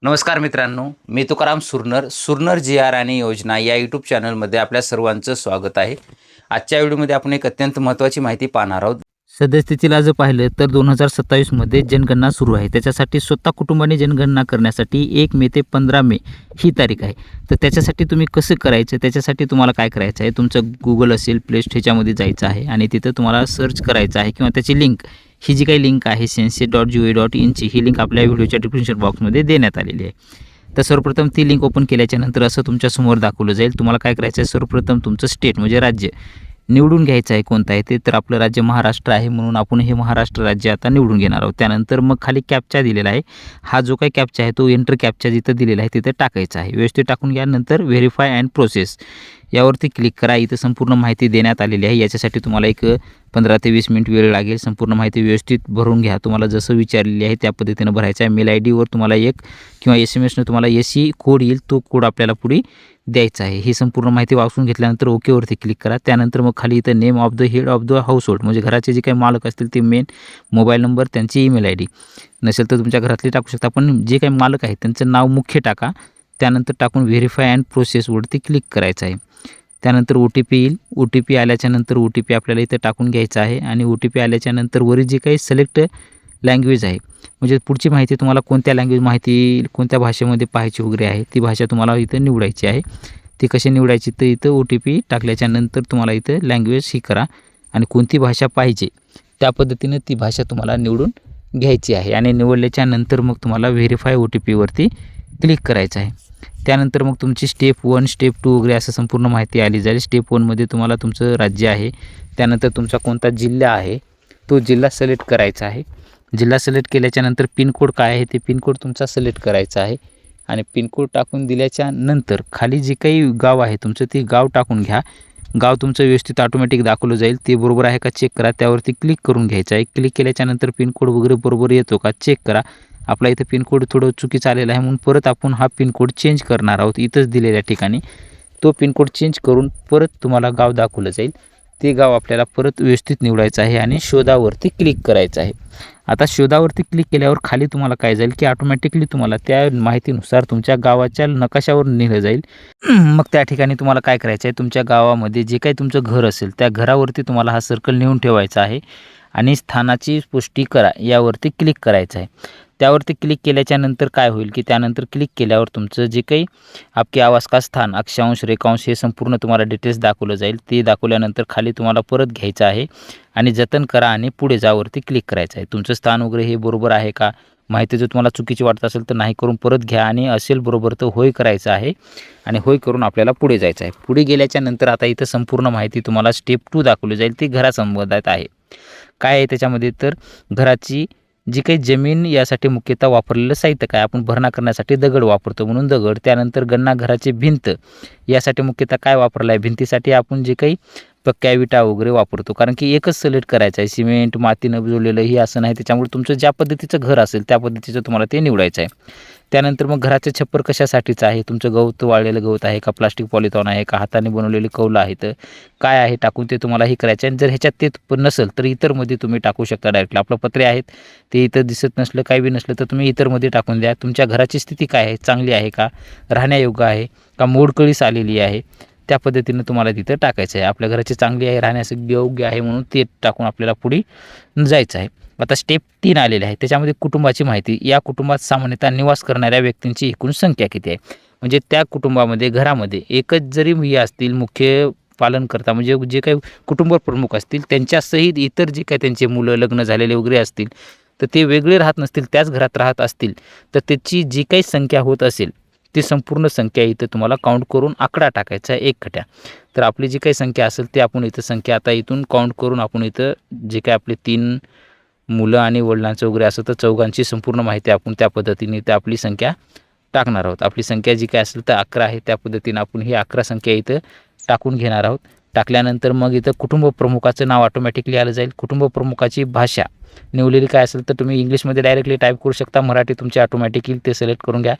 नमस्कार मित्रांनो, मी तुकाराम सुरनर जी आर आणि योजना या यूट्यूब चॅनलमध्ये आपल्या सर्वांचं स्वागत आहे. आजच्या व्हिडिओमध्ये आपण एक अत्यंत महत्त्वाची माहिती पाहणार आहोत. सद्यस्थितीला जर पाहिलं तर 2027 मध्ये जनगणना सुरू आहे. त्याच्यासाठी स्वतः कुटुंबाने जनगणना करण्यासाठी 1 मे ते 15 मे ही तारीख आहे. तर त्याच्यासाठी तुम्ही कसं करायचं, त्याच्यासाठी तुम्हाला काय करायचं आहे, तुमचं गुगल असेल, प्ले स्टोर ह्याच्यामध्ये जायचं आहे आणि तिथं तुम्हाला सर्च करायचं आहे किंवा त्याची लिंक, ही जी काही लिंक आहे census.gov.in ही लिंक आपल्या व्हिडिओच्या डिस्क्रिप्शन बॉक्समध्ये देण्यात आलेली आहे. तर सर्वप्रथम ती लिंक ओपन केल्याच्या नंतर असं तुमच्यासमोर दाखवलं जाईल. तुम्हाला काय करायचं आहे, सर्वप्रथम तुमचं स्टेट म्हणजे राज्य निवडून घ्यायचं आहे. कोणतं आहे ते, तर आपलं राज्य महाराष्ट्र आहे म्हणून आपण हे महाराष्ट्र राज्य आता निवडून घेणार आहोत. त्यानंतर मग खाली कॅप्चा दिलेला आहे. हा जो काही कॅप्चा आहे तो एंटर कॅप्चा जिथं दिलेला आहे तिथं टाकायचा आहे. व्यवस्थित टाकून घ्यानंतर व्हेरीफाय अँड प्रोसेस यावरती क्लिक करा. इथं संपूर्ण माहिती देण्यात आलेली आहे. याच्यासाठी तुम्हाला एक 15 ते 20 मिनिट वेळ लागेल. संपूर्ण माहिती व्यवस्थित भरून घ्या. तुम्हाला जसं विचारलेली आहे त्या पद्धतीनं भरायचं आहे. मेल आय डीवर तुम्हाला एक किंवा SMS ने तुम्हाला SC कोड येईल, तो कोड आपल्याला पुढे द्यायचा आहे. ही संपूर्ण माहिती वाचून घेतल्यानंतर ओकेवरती क्लिक करा. त्यानंतर मग खाली इथं name of the head of the household म्हणजे घराचे जे काही मालक असतील ते मेन, मोबाईल नंबर, त्यांची ईमेल ID नसेल तर तुमच्या घरातली टाकू शकता, पण जे काही मालक आहेत त्यांचं नाव मुख्य टाका. त्यानंतर टाकून व्हेरीफाय अँड प्रोसेसवरती क्लिक करायचं आहे. त्यानंतर OTP येईल. OTP आल्याच्यानंतर OTP आपल्याला इथं टाकून घ्यायचा आहे आणि OTP आल्याच्यानंतर वरील जे काही सिलेक्ट लँग्वेज आहे म्हणजे पुढची माहिती तुम्हाला कोणत्या लँग्वेज माहिती कोणत्या भाषेमध्ये पाहायची वगैरे आहे ती भाषा तुम्हाला इथं निवडायची आहे. ती कशी निवडायची तर इथं OTP टाकल्याच्यानंतर तुम्हाला इथं लँग्वेज ही करा आणि कोणती भाषा पाहिजे त्या पद्धतीनं ती भाषा तुम्हाला निवडून घ्यायची आहे आणि निवडल्याच्या नंतर मग तुम्हाला व्हेरीफाय OTPवरती क्लिक करायचं आहे. त्यानंतर मग तुमची स्टेप 1, स्टेप 2 वगैरे असं संपूर्ण माहिती आली जाईल. स्टेप 1मध्ये तुम्हाला तुमचं राज्य आहे, त्यानंतर तुमचा कोणता जिल्हा आहे तो जिल्हा सिलेक्ट करायचा आहे. जिल्हा सिलेक्ट केल्याच्यानंतर पिनकोड काय आहे ते पिनकोड तुमचा सिलेक्ट करायचा आहे आणि पिनकोड टाकून दिल्याच्या नंतर खाली जे काही गाव आहे तुमचं ते गाव टाकून घ्या. गाव तुमचं व्यवस्थित ऑटोमॅटिक दाखवलं जाईल. ते बरोबर आहे का चेक करा. त्यावरती क्लिक करून घ्यायचं आहे. क्लिक केल्याच्यानंतर पिनकोड वगैरे बरोबर येतो का चेक करा. आपला इथं पिनकोड थोडं चुकीचं आलेलं आहे म्हणून परत आपण हा पिनकोड चेंज करणार आहोत. इथंच दिलेल्या ठिकाणी तो पिनकोड चेंज करून परत तुम्हाला गाव दाखवलं जाईल. ते गाव आपल्याला परत व्यवस्थित निवडायचं आहे आणि शोधावरती क्लिक करायचं आहे. आता शोधावरती क्लिक केल्यावर खाली तुम्हाला काय जाईल की ऑटोमॅटिकली तुम्हाला त्या माहितीनुसार तुमच्या गावाच्या नकाशावर नेलं जाईल. मग त्या ठिकाणी तुम्हाला काय करायचं आहे, तुमच्या गावामध्ये जे काही तुमचं घर असेल त्या घरावरती तुम्हाला हा सर्कल नेऊन ठेवायचा आहे आणि स्थानाची पुष्टी करा यावरती क्लिक करायचं आहे. त्यावरती क्लिक केल्याच्यानंतर काय होईल की त्यानंतर क्लिक केल्यावर तुमचं जे काही आपके आवास का स्थान, अक्षांश, रेखांश हे संपूर्ण तुम्हाला डिटेल्स दाखवलं जाईल. ते दाखवल्यानंतर खाली तुम्हाला परत घ्यायचं आहे आणि जतन करा आणि पुढे जावरती क्लिक करायचं आहे. तुमचं स्थान वगैरे हे बरोबर आहे का, माहिती जर तुम्हाला चुकीची वाटत असेल तर नाही करून परत घ्या आणि असेल बरोबर तर होय करायचं आहे आणि होय करून आपल्याला पुढे जायचं आहे. पुढे गेल्याच्या नंतर आता इथं संपूर्ण माहिती तुम्हाला स्टेप 2 दाखवली जाईल. ती घरासंबंधात आहे. काय आहे त्याच्यामध्ये तर घराची जी काही जमीन यासाठी मुख्यतः वापरलेलं साहित्य काय, आपण भरणा करण्यासाठी दगड वापरतो म्हणून दगड. त्यानंतर गणना घराची भिंत यासाठी मुख्यतः काय वापरलं आहे, भिंतीसाठी आपण जे काही पक्क्या विटा वगैरे वापरतो, कारण की एकच सिलेक्ट करायचं आहे. सिमेंट मातीनं जोडलेलं ही असं नाही. त्याच्यामुळे तुमचं ज्या पद्धतीचं घर असेल त्या पद्धतीचं तुम्हाला ते निवडायचं आहे. त्यानंतर मग घराचे छप्पर कशासाठीचं आहे, तुमचं गवत वाळलेलं गवत आहे का, प्लास्टिक पॉलिथॉन आहे का, हाताने बनवलेली कौलं आहेत काय आहे टाकून ते तुम्हाला हे करायचं आहे. जर ह्याच्यात ते पण नसेल तर इतरमध्ये तुम्ही टाकू शकता डायरेक्टली. आपलं पत्रे आहेत ते इथं दिसत नसलं काही बी नसलं तर तुम्ही इतरमध्ये टाकून द्या. तुमच्या घराची स्थिती काय आहे, चांगली आहे का, राहण्यायोग्य आहे का, मोडकळीस आलेली आहे, त्या पद्धतीनं तुम्हाला तिथं टाकायचं आहे. आपल्या घराची चांगली आहे, राहण्यासाठी योग्य आहे म्हणून ते टाकून आपल्याला पुढे जायचं आहे. आता स्टेप 3 आलेले आहे. त्याच्यामध्ये कुटुंबाची माहिती. या कुटुंबात सामान्यतः निवास करणाऱ्या व्यक्तींची एकूण संख्या किती आहे, म्हणजे त्या कुटुंबामध्ये घरामध्ये एकच जरी हे असतील मुख्य पालनकर्ता म्हणजे जे काही कुटुंब प्रमुख असतील त्यांच्यासहित इतर जे काही त्यांचे मुलं लग्न झालेले वगैरे असतील तर ते वेगळे राहत नसतील, त्याच घरात राहत असतील तर त्याची जी काही संख्या होत असेल ती संपूर्ण संख्या इथं तुम्हाला काउंट करून आकडा टाकायचा आहे एक खट्या. तर आपली जी काही संख्या असेल ते आपण इथं संख्या आता इथून काउंट करून आपण इथं जे काही आपले 3 मुलं आणि वडिलांचं वगैरे असं तर चौघांची संपूर्ण माहिती आपण त्या पद्धतीने इथं आपली संख्या टाकणार आहोत. आपली संख्या जी काय असेल तर 11 आहे. त्या पद्धतीने आपण ही 11 संख्या इथं टाकून घेणार आहोत. टाकल्यानंतर मग इथं कुटुंब प्रमुखाचं नाव ऑटोमॅटिकली आलं जाईल. कुटुंब प्रमुखाची भाषा निवडलेली काय असेल तर तुम्ही इंग्लिशमध्ये डायरेक्टली टाईप करू शकता, मराठी तुमची ऑटोमॅटिक येईल, ते सिलेक्ट करून घ्या.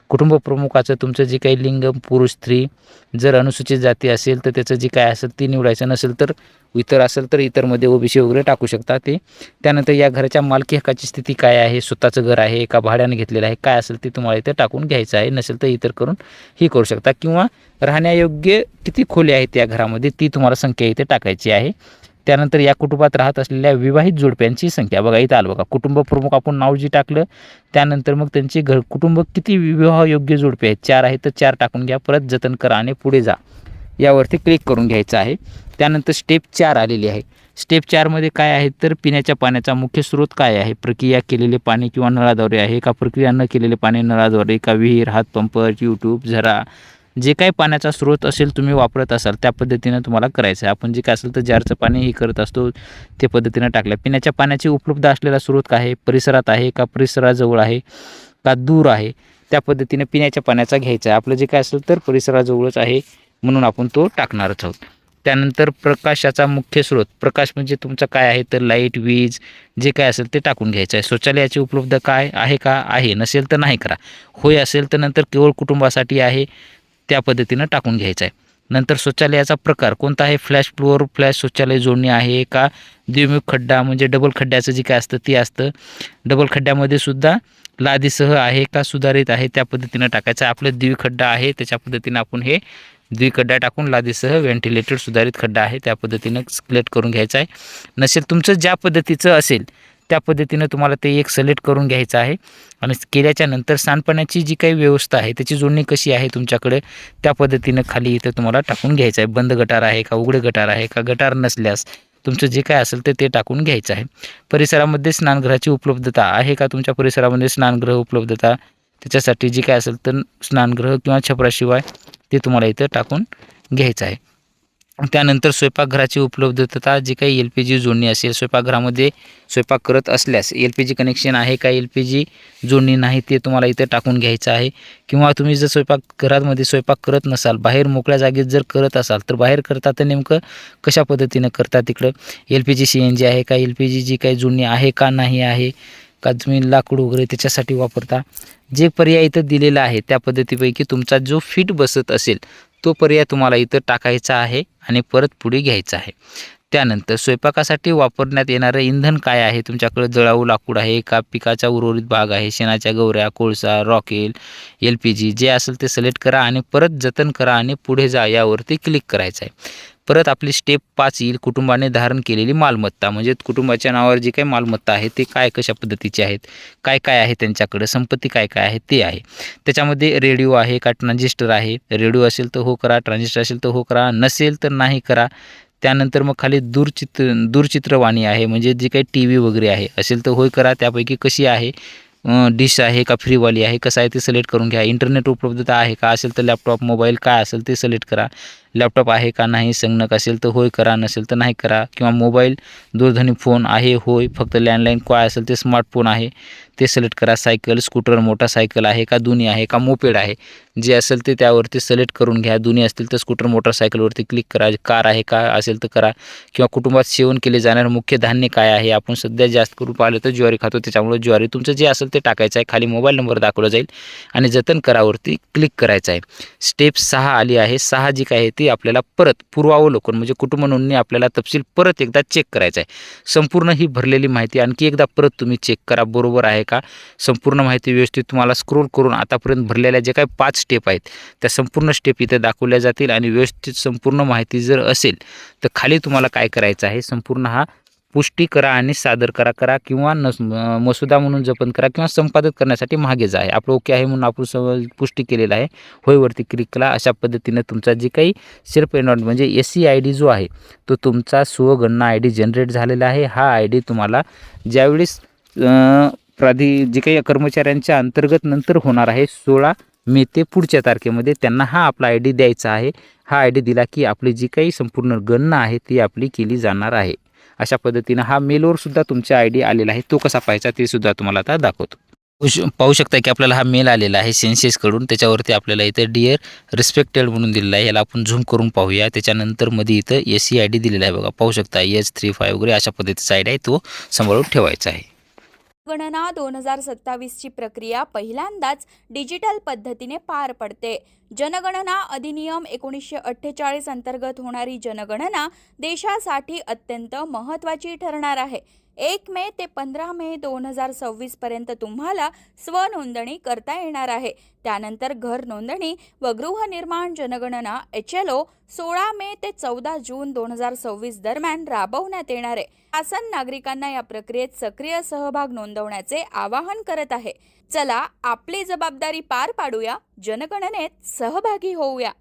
कुटुंब प्रमुखाचं तुमचं जे काही लिंग पुरुष स्त्री, जर अनुसूचित जाती असेल तर त्याचं जे काय असेल ती निवडायचं, नसेल तर इतर असेल तर इतरमध्ये ओबीसी वगैरे टाकू शकता ते. त्यानंतर या घराच्या मालकी हक्काची स्थिती काय आहे, स्वतःचं घर आहे का भाड्याने घेतलेलं आहे, काय असेल ते तुम्हाला इथे टाकून घ्यायचं आहे. नसेल तर इतर करून ही करू शकता, किंवा राहण्यायोग्य किती खोली आहेत या घरामध्ये ती तुम्हाला संख्या इथे टाकायची आहे. त्यानंतर या कुटुंबात राहत असलेल्या विवाहित जोडप्यांची संख्या बघा इथं आलं बघा, कुटुंब प्रमुख आपण नाव जी टाकलं त्यानंतर मग त्यांची कुटुंब किती विवाहयोग्य जोडपे आहेत, 4 आहेत तर 4 टाकून घ्या. परत जतन करा आणि पुढे जा यावरती क्लिक करून घ्यायचं आहे. त्यानंतर स्टेप 4 आलेली आहे. स्टेप 4मध्ये काय आहे तर पिण्याच्या पाण्याचा मुख्य स्रोत काय आहे, प्रक्रिया केलेले पाणी किंवा नळाद्वारे आहे का, प्रक्रिया न केलेले पाणी नळाद्वारे का, विहीर, हातपंप, ट्यूब, झरा, जे काही पाण्याचा स्रोत असेल तुम्ही वापरत असाल त्या पद्धतीनं तुम्हाला करायचं आहे. आपण जे काय असेल तर जारचं पाणी हे करत असतो ते पद्धतीनं टाकलं. पिण्याच्या पाण्याची उपलब्ध असलेला स्रोत काय आहे, परिसरात आहे का, परिसराजवळ आहे का, दूर आहे, त्या पद्धतीने पिण्याच्या पाण्याचा घ्यायचा आहे. आपलं जे काय असेल तर परिसराजवळच आहे म्हणून आपण तो टाकणारच आहोत. त्यानंतर प्रकाशाचा मुख्य स्रोत, प्रकाश म्हणजे तुमचा काय आहे तर लाईट, वीज जे काय असेल ते टाकून घ्यायचं आहे. शौचालयाची उपलब्ध काय आहे का, आहे, नसेल तर नाही करा, होय असेल तर नंतर केवळ कुटुंबासाठी आहे त्या पद्धतीनं टाकून घ्यायचं आहे. नंतर शौचालयाचा प्रकार कोणता आहे, फ्लॅश फ्लोअर, फ्लॅश शौचालय जोडणी आहे का, द्विमुख खड्डा म्हणजे डबल खड्ड्याचं जे काय असतं ते असतं, डबल खड्ड्यामध्ये सुद्धा लादीसह आहे का, सुधारित आहे त्या पद्धतीनं टाकायचं आहे. आपलं द्विखड्डा आहे त्याच्या पद्धतीनं आपण हे द्विखड्डा टाकून लादीसह व्हेंटिलेटेड सुधारित खड्डा आहे त्या पद्धतीनं सिलेक्ट करून घ्यायचं आहे. नसेल तुमचं ज्या पद्धतीचं असेल त्या पद्धतीनं तुम्हाला ते एक सिलेक्ट करून घ्यायचं आहे. आणि केल्याच्या नंतर सांडपाण्याची जी काही व्यवस्था आहे त्याची जोडणी कशी आहे तुमच्याकडे त्या पद्धतीनं खाली इथं तुम्हाला टाकून घ्यायचं आहे. बंद गटार आहे का, उघडे गटार आहे का, गटार नसल्यास तुमचं जे काय असेल ते टाकून घ्यायचं आहे. परिसरामध्ये स्नानगृहाची उपलब्धता आहे का, तुमच्या परिसरामध्ये स्नानगृह उपलब्धता, त्याच्यासाठी जे काय असेल तर स्नानगृह किंवा छपराशिवाय ते तुम्हाला इथं टाकून घ्यायचं आहे. त्यानंतर स्वयंपाकघराची उपलब्धता, जी काही LPG जोडणी असेल, स्वयंपाकघरामध्ये स्वयंपाक करत असल्यास LPG कनेक्शन आहे का, LPG जोडणी नाही ते तुम्हाला इथे टाकून घ्यायचं आहे. किंवा तुम्ही जर स्वयंपाकघरामध्ये स्वयंपाक करत नसाल, बाहेर मोकळ्या जागेत जर करत असाल तर बाहेर करता तर नेमकं कशा पद्धतीनं करता, तिकडं LPG CNG आहे का, LPG जी काही जोडणी आहे का नाही आहे का, तुम्ही लाकूड वगैरे त्याच्यासाठी वापरता, जे पर्याय इथं दिलेला आहे त्या पद्धतीपैकी तुमचा जो फिट बसत असेल तो पर्याय तुम्हाला इथं टाकायचा आहे आणि परत पुढे घ्यायचा आहे. त्यानंतर स्वयंपाकासाठी वापरण्यात येणारं इंधन काय आहे, तुमच्याकडे जळाऊ लाकूड आहे का, पिकाचा उर्वरित भाग आहे, शेणाच्या गवऱ्या, कोळसा, रॉकेल, LPG जे असेल ते सिलेक्ट करा आणि परत जतन करा आणि पुढे जा यावरती क्लिक करायचं आहे. परत आपली स्टेप 5 येईल, कुटुंबाने धारण केलेली मालमत्ता, म्हणजे कुटुंबाच्या नावावर जी काही मालमत्ता आहे ते काय कशा पद्धतीची आहेत, काय काय आहे त्यांच्याकडे, संपत्ती काय काय आहे ते आहे. त्याच्यामध्ये रेडिओ आहे का, ट्रान्झिस्टर आहे, रेडिओ असेल तर हो करा, ट्रान्झिस्टर असेल तर हो करा, नसेल तर नाही करा. त्यानंतर मग खाली दूरचित्रवाणी आहे, म्हणजे जी काही TV वगैरे आहे असेल तर होय करा. त्यापैकी कशी आहे, डिश आहे का, फ्रीवाली आहे, कसं आहे ते सिलेक्ट करून घ्या. इंटरनेट उपलब्धता आहे का, असेल तर लॅपटॉप, मोबाईल काय असेल ते सिलेक्ट करा. लॅपटॉप आहे का नाही, संगणक असेल तर होय करा, नसेल तर नाही करा. किंवा मोबाईल, दूरध्वनी फोन आहे होय, फक्त लँडलाईन काय असेल ते स्मार्टफोन आहे ते सिलेक्ट करा. सायकल, स्कूटर, मोटरसायकल आहे का, दोन्ही आहे का, मोपेड आहे, जे असेल ते त्यावरती सिलेक्ट करून घ्या. दोन्ही असतील तर स्कूटर, मोटरसायकलवरती क्लिक करा. कार आहे का असेल तर करा. किंवा कुटुंबात सेवन केले जाणारे मुख्य धान्य काय आहे, आपण सध्या जास्त करून पाहिलं तर ज्वारी खातो त्याच्यामुळे ज्वारी, तुमचं जे असेल ते टाकायचं आहे. खाली मोबाईल नंबर दाखवला जाईल आणि जतन करावरती क्लिक करायचं आहे. स्टेप 6 आली आहे. 6 जी काय आहे ती आपल्याला परत पूर्वावलोकन म्हणजे कुटुंब नोंदणी आपल्याला तपशील परत एकदा चेक करायचा आहे. संपूर्ण ही भरलेली माहिती आणखी एकदा परत तुम्ही चेक करा, बरोबर आहे का, संपूर्ण माहिती व्यवस्थित तुम्हाला स्क्रोल करून आतापर्यंत भरलेल्या जे काही 5 स्टेप आहेत त्या संपूर्ण स्टेप इथे दाखवल्या जातील. आणि व्यवस्थित संपूर्ण माहिती जर असेल तर खाली तुम्हाला काय करायचं आहे, संपूर्ण हा पुष्टी करा आणि सादर करा किंवा मसुदा म्हणून जपन करा किंवा संपादित करण्यासाठी मागे जा आहे. आपलं ओके आहे म्हणून आपण पुष्टी केलेलं आहे, होयवरती क्लिक करा. अशा पद्धतीनं तुमचा जे काही सेल्फ एनॉट म्हणजे SC ID जो आहे तो तुमचा स्वगणना ID जनरेट झालेला आहे. हा ID तुम्हाला ज्यावेळेस जे काही कर्मचाऱ्यांच्या अंतर्गत नंतर होणार आहे 16 मे ते पुढच्या तारखेमध्ये त्यांना हा आपला ID द्यायचा आहे. हा ID दिला की आपली जी काही संपूर्ण गणना आहे ती आपली केली जाणार आहे. अशा पद्धतीनं हा मेलवर सुद्धा तुमचा ID आलेला आहे, तो कसा पाहायचा ते सुद्धा तुम्हाला आता दाखवतो. पाहू शकता की आपल्याला हा मेल आलेला आहे सेन्सेसकडून. त्याच्यावरती आपल्याला इथं डिअर रिस्पेक्टेड म्हणून दिलेलं आहे. याला आपण झूम करून पाहूया. त्याच्यानंतर मध्ये इथं SCID दिलेला आहे बघा, पाहू शकता H35 वगैरे अशा पद्धतीचा आयडी आहे, तो सांभाळून ठेवायचा आहे. जनगणना 2027ची प्रक्रिया पहिल्यांदाच डिजिटल पद्धतीने पार पडते. जनगणना अधिनियम 1948 अंतर्गत होणारी जनगणना देशासाठी अत्यंत महत्त्वाची ठरणार आहे. 1 मे ते 15 मे 2026 पर्यंत तुम्हाला स्वनोंदणी करता येणार आहे. त्यानंतर घर नोंदणी व गृहनिर्माण जनगणना HLO 16 मे ते 14 जून 2026 दरम्यान राबवण्यात येणार आहे. शासन नागरिकांना या प्रक्रियेत सक्रिय सहभाग नोंदवण्याचे आवाहन करत आहे. चला आपली जबाबदारी पार पाडूया, जनगणनेत सहभागी होऊया.